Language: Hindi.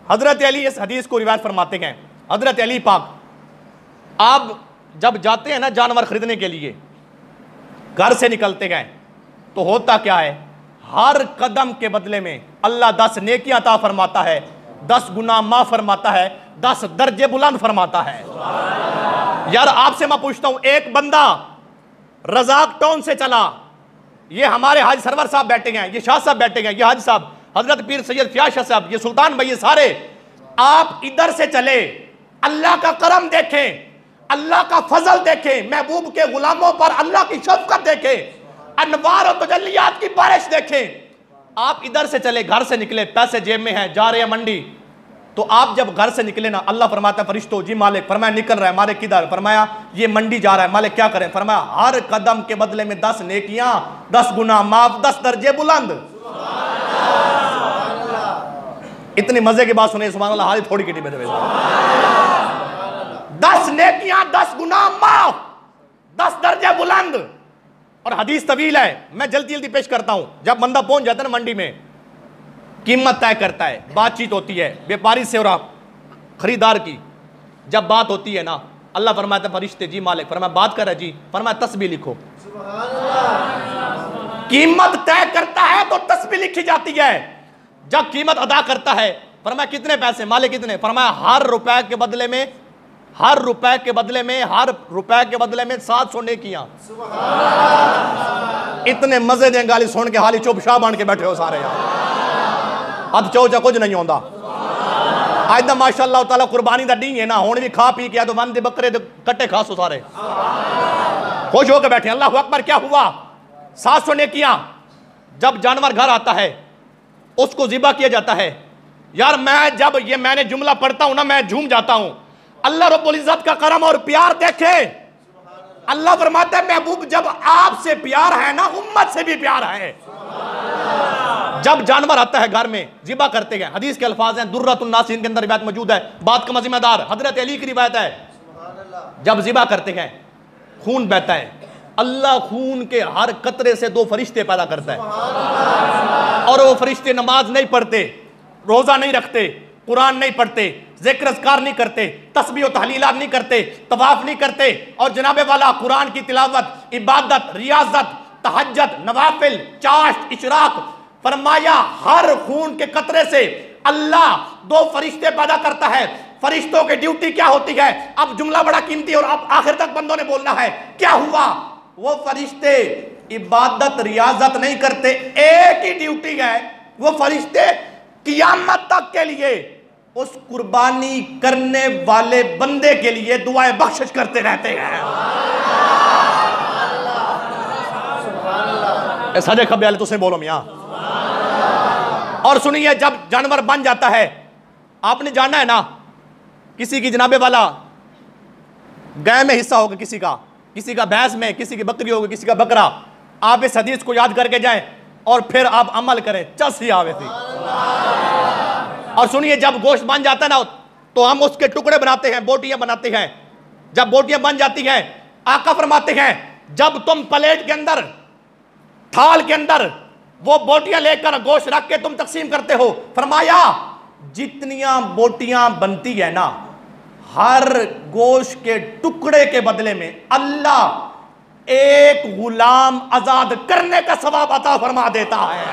हजरत अली इस हदीस को रिवायत फरमाते हैं, हजरत अली पाक आप जब जाते हैं ना जानवर खरीदने के लिए, घर से निकलते गए तो होता क्या है, हर कदम के बदले में अल्लाह 10 नेकियां अता फरमाता है, 10 गुनाह माफ फरमाता है, 10 दर्जे बुलंद फरमाता है। यार आपसे मैं पूछता हूं, एक बंदा रजाक टाउन से चला, ये हमारे हाजी सरवर साहब बैठे हैं, ये शाह साहब बैठे हैं, ये हाजी साहब, हजरत पीर सैयद फियाज शाह साहब, ये सुल्तान भाई, ये सारे आप इधर से चले, अल्लाह का करम देखें, अल्लाह का फजल देखें, महबूब के गुलामों पर अल्लाह की शफकत देखें, अनवार और तजल्लियात की बारिश देखें। आप इधर से चले, घर से निकले, पैसे जेब में हैं, जा रहे हैं मंडी, तो आप जब घर से निकले ना, अल्लाह फरमाता है फरिश्तों जी मालिक, फरमाया निकल रहा है, मालिक किधर, फरमाया ये मंडी जा रहा है, मालिक क्या करें, फरमाया हर कदम के बदले में 10 नेकियां, 10 गुनाह माफ, 10 दर्जे बुलंद। इतनी मजे की बात सुने, सुभान अल्लाह, हाली थोड़ी की 10 नेकियां, 10 गुनाह माफ, 10 दर्जे बुलंद। और हदीस तवील है, मैं जल्दी जल्दी पेश करता हूं। जब बंदा पहुंच जाता है ना मंडी में, कीमत तय करता है, बातचीत होती है व्यापारी से और आप खरीदार की, जब बात होती है ना, अल्लाह फरमाता है फरिश्ते जी मालिक, फरमाया बात कर रहा जी, फरमाया तस्बीह लिखो। कीमत तय करता है तो तस्बीह लिखी जाती है। जब कीमत अदा करता है, फरमाया कितने पैसे, मालिक कितने, फरमाया हर रुपए के बदले में, हर रुपए के बदले में, हर रुपए के बदले में 700 नेकियां। इतने मजे दें गाली सुन के हाली चुप शाह बन के बैठे हो सारे यार, हद चौचा कुछ नहीं होता। आज तो माशाअल्लाह ताला कुर्बानी का डी है ना, हुण भी खा पी के तो बंदे बकरे कट्टे खासो सारे खुश होकर बैठे, अल्लाह अकबर। क्या हुआ, 700 नेकियां। जब जानवर घर आता है उसको ज़िबा किया जाता है। यार मैं जब ये मैंने जुमला पढ़ता हूं ना, मैं झूम जाता हूं। अल्लाह रब्बुल इज्जत का करम और प्यार देखे, अल्लाह फरमाता है महबूब जब आपसे प्यार है ना, उम्मत से भी प्यार है। जब जानवर आता है घर में, ज़िबा करते हैं। हदीस के अल्फाज हैं, दुर्रतुन नासिन के अंदर रिवायत मौजूद है, बात का जिम्मेदार हजरत अली की रिवायत है। जब ज़िबा करते हैं खून बहता है, अल्लाह खून के हर कतरे से 2 फरिश्ते पैदा करता है, और वो फरिश्ते नमाज नहीं पढ़ते, रोजा नहीं रखते, कुरान नहीं पढ़ते, जिक्र अज़कार नहीं करते, तस्बीह और तहलीलात नहीं करते, तवाफ नहीं करते, और जनाबे वाला कुरान की तिलावत, इबादत, रियाजत, तहज्जुद, नवाफिल, चाश्त, इशराक। फरमाया हर खून के कतरे से अल्लाह 2 फरिश्ते पैदा करता है। फरिश्तों की ड्यूटी क्या होती है, अब जुमला बड़ा कीमती और अब आखिर तक बंदों ने बोलना है। क्या हुआ, वो फरिश्ते इबादत रियाजत नहीं करते, एक ही ड्यूटी है, वो फरिश्ते कियामत तक के लिए उस कुर्बानी करने वाले बंदे के लिए दुआएं बख्शिश करते रहते हैं। सजे खब्याल तुझसे बोलो मियां। और सुनिए, जब जानवर बन जाता है, आपने जाना है ना, किसी की जनाबे वाला गाय में हिस्सा होगा, किसी का भैंस में, किसी की बकरी होगी, किसी का बकरा। आप इस हदीस को याद करके जाएं और फिर आप अमल करें, चस ही आवे थी। और सुनिए, जब गोश्त बन जाता है ना, तो हम उसके टुकड़े बनाते हैं, बोटियां बनाते हैं। जब बोटियां बन जाती हैं, आका फरमाते हैं जब तुम प्लेट के अंदर, थाल के अंदर वो बोटियां लेकर गोश्त रख के तुम तकसीम करते हो, फरमाया जितनियां बोटियां बनती है ना, हर गोश्त के टुकड़े के बदले में अल्लाह एक गुलाम आजाद करने का सवाब अता फरमा देता है।